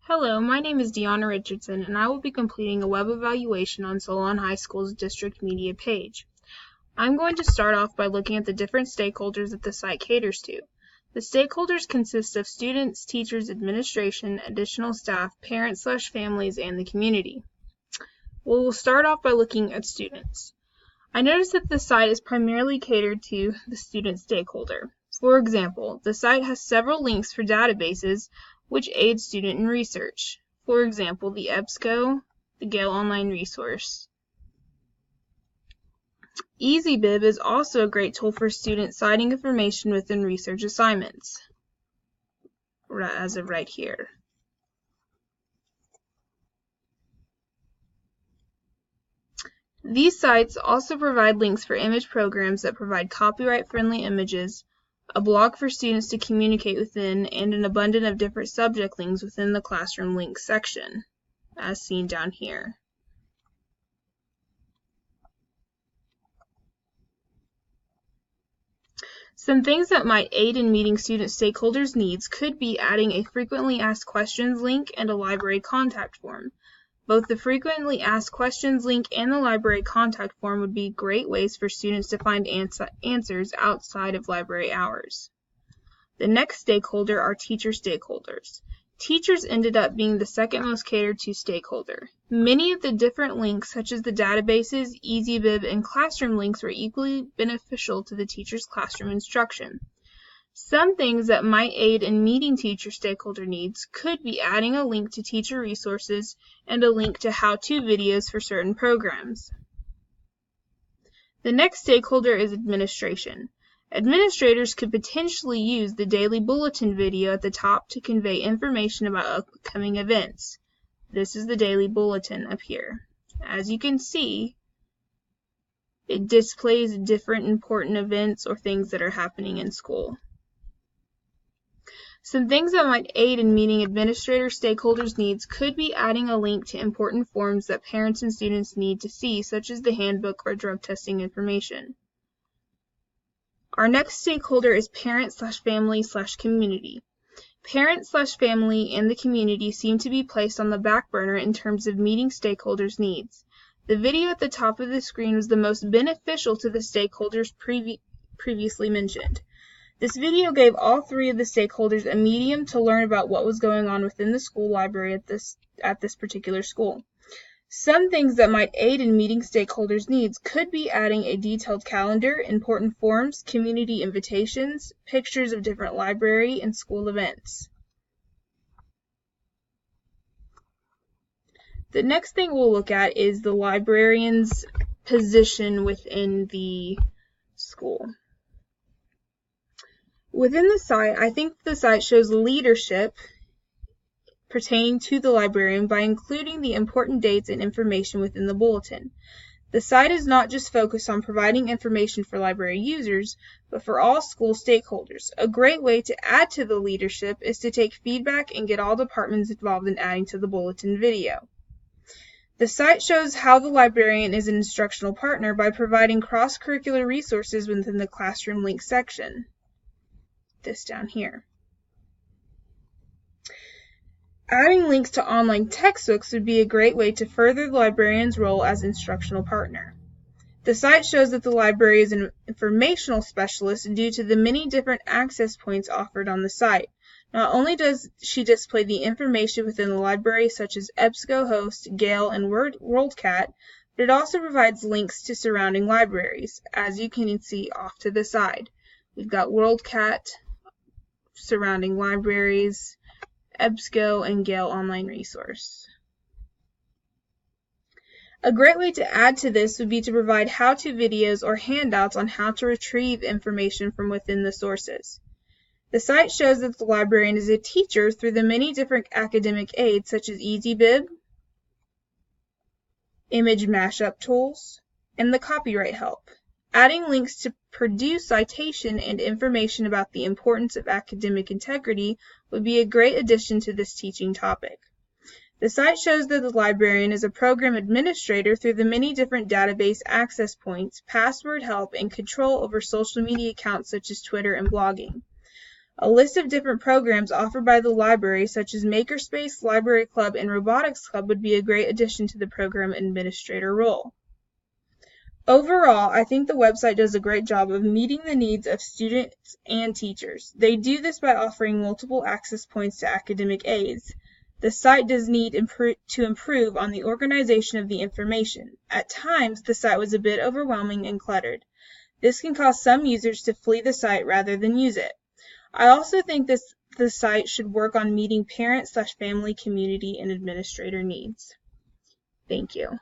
Hello, my name is Deanna Richardson, and I will be completing a web evaluation on Solon High School's district media page. I'm going to start off by looking at the different stakeholders that the site caters to. The stakeholders consist of students, teachers, administration, additional staff, parents/families, and the community. We'll start off by looking at students. I noticed that the site is primarily catered to the student stakeholder. For example, the site has several links for databases which aid student in research. For example, the EBSCO, the Gale Online Resource. EasyBib is also a great tool for students citing information within research assignments, as of right here. These sites also provide links for image programs that provide copyright-friendly images, a blog for students to communicate within, and an abundance of different subject links within the classroom links section, as seen down here. Some things that might aid in meeting student stakeholders' needs could be adding a frequently asked questions link and a library contact form. Both the frequently asked questions link and the library contact form would be great ways for students to find answers outside of library hours. The next stakeholder are teacher stakeholders. Teachers ended up being the second most catered to stakeholder. Many of the different links, such as the databases, EasyBib, and classroom links, were equally beneficial to the teacher's classroom instruction. Some things that might aid in meeting teacher stakeholder needs could be adding a link to teacher resources and a link to how-to videos for certain programs. The next stakeholder is administration. Administrators could potentially use the daily bulletin video at the top to convey information about upcoming events. This is the daily bulletin up here. As you can see, it displays different important events or things that are happening in school. Some things that might aid in meeting administrator stakeholders' needs could be adding a link to important forms that parents and students need to see, such as the handbook or drug testing information. Our next stakeholder is parent/family/community. Parent/family and the community seem to be placed on the back burner in terms of meeting stakeholders' needs. The video at the top of the screen was the most beneficial to the stakeholders previously mentioned. This video gave all three of the stakeholders a medium to learn about what was going on within the school library at this particular school. Some things that might aid in meeting stakeholders' needs could be adding a detailed calendar, important forms, community invitations, pictures of different library and school events. The next thing we'll look at is the librarian's position within the school. Within the site, I think the site shows leadership pertaining to the librarian by including the important dates and information within the bulletin. The site is not just focused on providing information for library users, but for all school stakeholders. A great way to add to the leadership is to take feedback and get all departments involved in adding to the bulletin video. The site shows how the librarian is an instructional partner by providing cross-curricular resources within the classroom links section. This down here. Adding links to online textbooks would be a great way to further the librarian's role as instructional partner. The site shows that the library is an informational specialist due to the many different access points offered on the site. Not only does she display the information within the library such as EBSCOhost, Gale, and WorldCat, but it also provides links to surrounding libraries, as you can see off to the side. We've got WorldCat, surrounding libraries, EBSCO, and Gale Online Resource. A great way to add to this would be to provide how-to videos or handouts on how to retrieve information from within the sources. The site shows that the librarian is a teacher through the many different academic aids such as EasyBib, image mashup tools, and the copyright help. Adding links to produce citation and information about the importance of academic integrity would be a great addition to this teaching topic. The site shows that the librarian is a program administrator through the many different database access points, password help, and control over social media accounts such as Twitter and blogging. A list of different programs offered by the library, such as Makerspace, Library Club, and Robotics Club, would be a great addition to the program administrator role. Overall, I think the website does a great job of meeting the needs of students and teachers. They do this by offering multiple access points to academic aids. The site does need to improve on the organization of the information. At times, the site was a bit overwhelming and cluttered. This can cause some users to flee the site rather than use it. I also think the site should work on meeting parent/family, community, and administrator needs. Thank you.